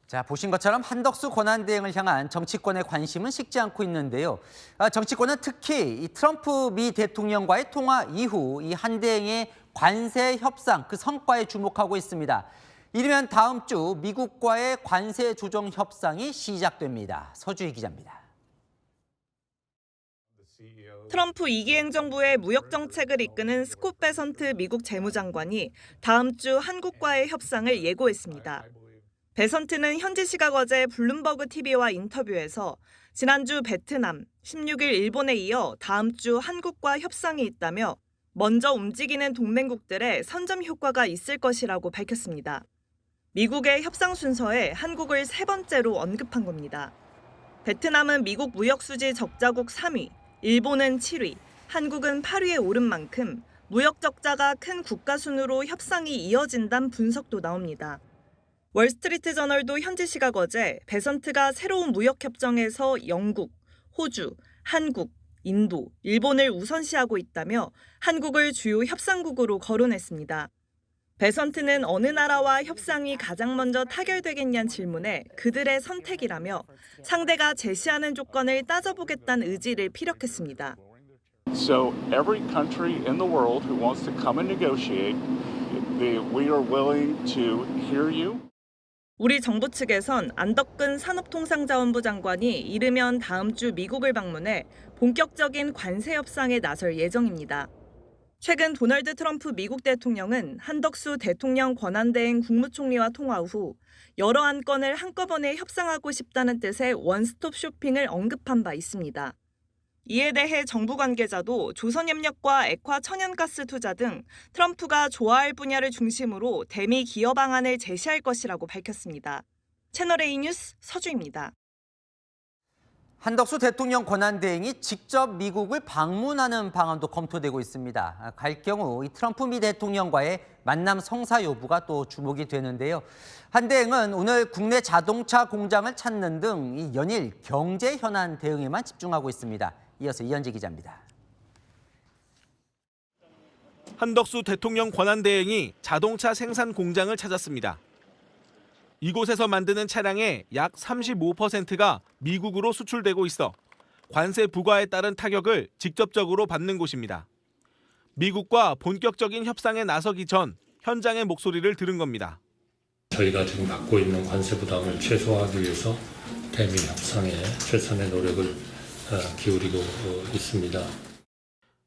자, 보신 것처럼 한덕수 권한대행을 향한 정치권의 관심은 식지 않고 있는데요. 정치권은 특히 이 트럼프 미 대통령과의 통화 이후 이 한 대행의 관세 협상 그 성과에 주목하고 있습니다. 이르면 다음 주 미국과의 관세 조정 협상이 시작됩니다. 서주희 기자입니다. 트럼프 2기 행정부의 무역 정책을 이끄는 스콧 베선트 미국 재무장관이 다음 주 한국과의 협상을 예고했습니다. 베선트는 현지 시각 어제 블룸버그 TV와 인터뷰에서 지난주 베트남, 16일 일본에 이어 다음 주 한국과 협상이 있다며 먼저 움직이는 동맹국들의 선점 효과가 있을 것이라고 밝혔습니다. 미국의 협상 순서에 한국을 세 번째로 언급한 겁니다. 베트남은 미국 무역 수지 적자국 3위, 일본은 7위, 한국은 8위에 오른 만큼 무역 적자가 큰 국가 순으로 협상이 이어진다는 분석도 나옵니다. 월스트리트 저널도 현지 시각 어제 베선트가 새로운 무역 협정에서 영국, 호주, 한국, 인도, 일본을 우선시하고 있다며 한국을 주요 협상국으로 거론했습니다. 베선트는 어느 나라와 협상이 가장 먼저 타결되겠냐는 질문에 그들의 선택이라며 상대가 제시하는 조건을 따져보겠다는 의지를 피력했습니다. So every country in the world who wants to come and negotiate, we are willing to hear you. 우리 정부 측에선 안덕근 산업통상자원부 장관이 이르면 다음 주 미국을 방문해 본격적인 관세 협상에 나설 예정입니다. 최근 도널드 트럼프 미국 대통령은 한덕수 대통령 권한대행 국무총리와 통화 후 여러 안건을 한꺼번에 협상하고 싶다는 뜻의 원스톱 쇼핑을 언급한 바 있습니다. 이에 대해 정부 관계자도 조선협력과 액화 천연가스 투자 등 트럼프가 좋아할 분야를 중심으로 대미 기여 방안을 제시할 것이라고 밝혔습니다. 채널A 뉴스 서주입니다. 한덕수 대통령 권한대행이 직접 미국을 방문하는 방안도 검토되고 있습니다. 갈 경우 이 트럼프 미 대통령과의 만남 성사 여부가 또 주목이 되는데요. 한 대행은 오늘 국내 자동차 공장을 찾는 등 이 연일 경제 현안 대응에만 집중하고 있습니다. 이어서 이현지 기자입니다. 한덕수 대통령 권한대행이 자동차 생산 공장을 찾았습니다. 이곳에서 만드는 차량의 약 35%가 미국으로 수출되고 있어 관세 부과에 따른 타격을 직접적으로 받는 곳입니다. 미국과 본격적인 협상에 나서기 전 현장의 목소리를 들은 겁니다. 저희가 지금 받고 있는 관세 부담을 최소화하기 위해서 대미 협상에 최선의 노력을 기울이고 있습니다.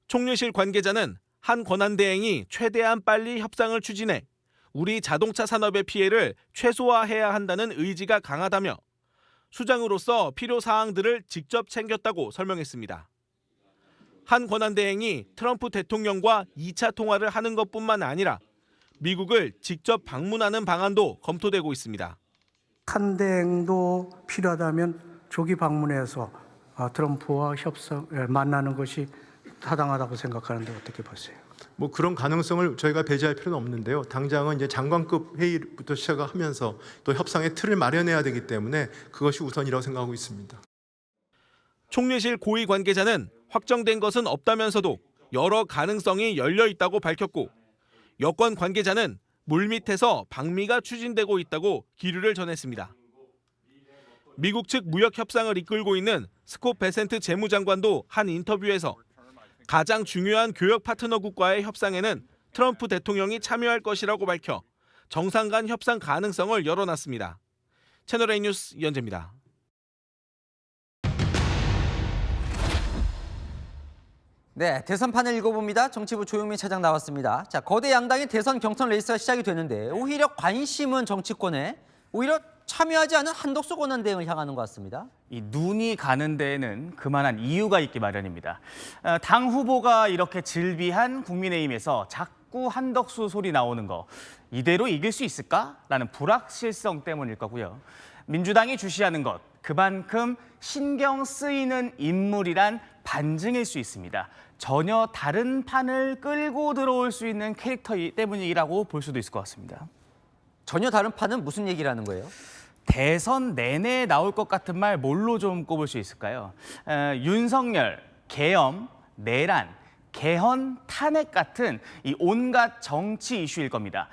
총리실 관계자는 한 권한대행이 최대한 빨리 협상을 추진해 우리 자동차 산업의 피해를 최소화해야 한다는 의지가 강하다며 수장으로서 필요 사항들을 직접 챙겼다고 설명했습니다. 한 권한대행이 트럼프 대통령과 2차 통화를 하는 것뿐만 아니라 미국을 직접 방문하는 방안도 검토되고 있습니다. 한 대행도 필요하다면 조기 방문해서 트럼프와 만나는 것이 타당하다고 생각하는데 어떻게 보세요? 뭐 그런 가능성을 저희가 배제할 필요는 없는데요. 당장은 이제 장관급 회의부터 시작하면서 또 협상의 틀을 마련해야 되기 때문에 그것이 우선이라고 생각하고 있습니다. 총리실 고위 관계자는 확정된 것은 없다면서도 여러 가능성이 열려 있다고 밝혔고 여권 관계자는 물밑에서 방미가 추진되고 있다고 기류를 전했습니다. 미국 측 무역 협상을 이끌고 있는 스콧 베센트 재무장관도 한 인터뷰에서 가장 중요한 교역 파트너국과의 협상에는 트럼프 대통령이 참여할 것이라고 밝혀 정상 간 협상 가능성을 열어놨습니다. 채널A 뉴스 이현재입니다. 네, 대선판을 읽어봅니다. 정치부 조용민 차장 나왔습니다. 자, 거대 양당의 대선 경선 레이스가 시작이 되는데 오히려 관심은 정치권에 오히려 참여하지 않은 한덕수 권한대행을 향하는 것 같습니다. 이 눈이 가는 데에는 그만한 이유가 있기 마련입니다. 당 후보가 이렇게 즐비한 국민의힘에서 자꾸 한덕수 소리 나오는 거 이대로 이길 수 있을까라는 불확실성 때문일 거고요. 민주당이 주시하는 것 그만큼 신경 쓰이는 인물이란 반증일 수 있습니다. 전혀 다른 판을 끌고 들어올 수 있는 캐릭터 때문이라고 볼 수도 있을 것 같습니다. 전혀 다른 판은 무슨 얘기라는 거예요? 대선 내내 나올 것 같은 말 뭘로 좀 꼽을 수 있을까요? 윤석열, 계엄, 내란, 개헌, 탄핵 같은 이 온갖 정치 이슈일 겁니다.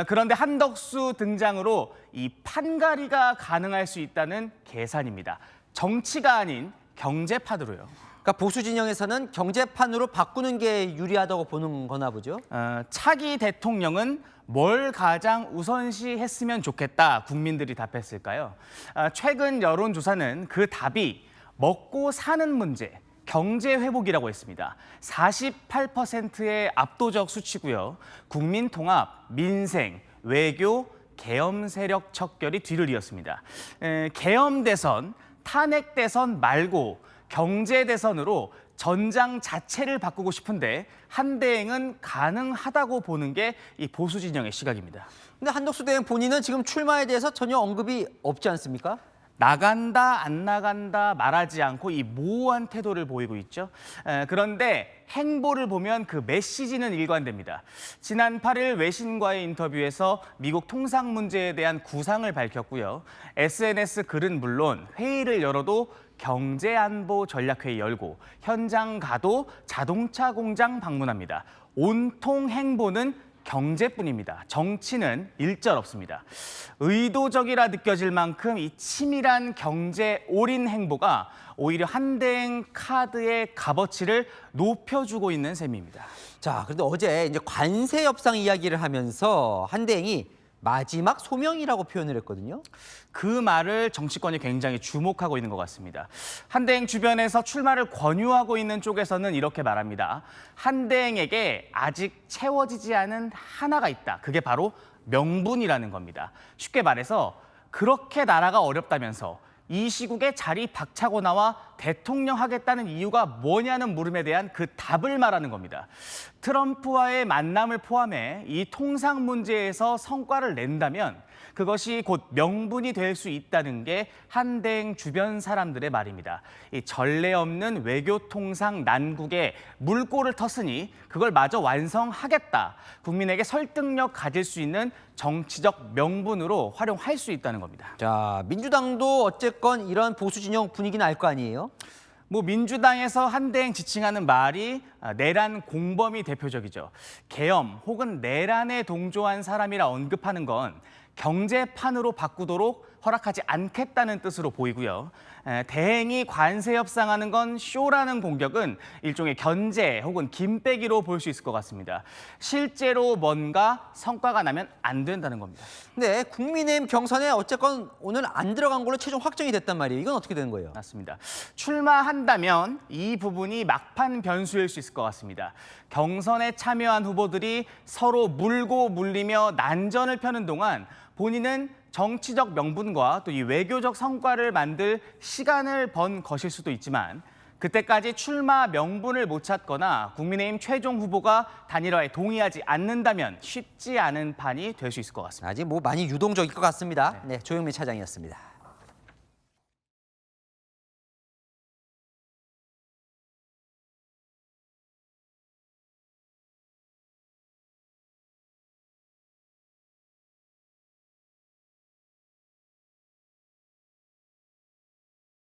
그런데 한덕수 등장으로 이 판가리가 가능할 수 있다는 계산입니다. 정치가 아닌 경제판으로요. 그러니까 보수 진영에서는 경제판으로 바꾸는 게 유리하다고 보는 거나 보죠. 차기 대통령은 뭘 가장 우선시했으면 좋겠다 국민들이 답했을까요? 최근 여론조사는 그 답이 먹고 사는 문제, 경제 회복이라고 했습니다. 48%의 압도적 수치고요. 국민 통합, 민생, 외교, 계엄 세력 척결이 뒤를 이었습니다. 계엄 대선, 탄핵 대선 말고 경제 대선으로 전장 자체를 바꾸고 싶은데 한대행은 가능하다고 보는 게 이 보수 진영의 시각입니다. 근데 한덕수 대행 본인은 지금 출마에 대해서 전혀 언급이 없지 않습니까? 나간다, 안 나간다 말하지 않고 이 모호한 태도를 보이고 있죠. 그런데 행보를 보면 그 메시지는 일관됩니다. 지난 8일 외신과의 인터뷰에서 미국 통상 문제에 대한 구상을 밝혔고요. SNS 글은 물론 회의를 열어도 경제안보 전략회의 열고 현장 가도 자동차 공장 방문합니다. 온통 행보는 경제뿐입니다. 정치는 일절 없습니다. 의도적이라 느껴질 만큼 이 치밀한 경제 올인 행보가 오히려 한대행 카드의 값어치를 높여주고 있는 셈입니다. 자, 그런데 어제 이제 관세 협상 이야기를 하면서 한대행이 마지막 소명이라고 표현을 했거든요. 그 말을 정치권이 굉장히 주목하고 있는 것 같습니다. 한대행 주변에서 출마를 권유하고 있는 쪽에서는 이렇게 말합니다. 한대행에게 아직 채워지지 않은 하나가 있다. 그게 바로 명분이라는 겁니다. 쉽게 말해서 그렇게 나라가 어렵다면서 이 시국에 자리 박차고 나와 대통령 하겠다는 이유가 뭐냐는 물음에 대한 그 답을 말하는 겁니다. 트럼프와의 만남을 포함해 이 통상 문제에서 성과를 낸다면 그것이 곧 명분이 될 수 있다는 게 한대행 주변 사람들의 말입니다. 이 전례 없는 외교통상 난국에 물꼬를 텄으니 그걸 마저 완성하겠다. 국민에게 설득력 가질 수 있는 정치적 명분으로 활용할 수 있다는 겁니다. 자, 민주당도 어쨌건 이런 보수 진영 분위기는 알 거 아니에요? 민주당에서 한대행 지칭하는 말이 내란 공범이 대표적이죠. 계엄 혹은 내란에 동조한 사람이라 언급하는 건 경제판으로 바꾸도록 허락하지 않겠다는 뜻으로 보이고요. 대행이 관세 협상하는 건 쇼라는 공격은 일종의 견제 혹은 김빼기로 볼 수 있을 것 같습니다. 실제로 뭔가 성과가 나면 안 된다는 겁니다. 근데 국민의힘 경선에 어쨌건 오늘 안 들어간 걸로 최종 확정이 됐단 말이에요. 이건 어떻게 되는 거예요? 맞습니다. 출마한다면 이 부분이 막판 변수일 수 있을 것 같습니다. 경선에 참여한 후보들이 서로 물고 물리며 난전을 펴는 동안 본인은 정치적 명분과 또 이 외교적 성과를 만들 시간을 번 것일 수도 있지만 그때까지 출마 명분을 못 찾거나 국민의힘 최종 후보가 단일화에 동의하지 않는다면 쉽지 않은 판이 될 수 있을 것 같습니다. 아직 많이 유동적일 것 같습니다. 네, 조영민 차장이었습니다.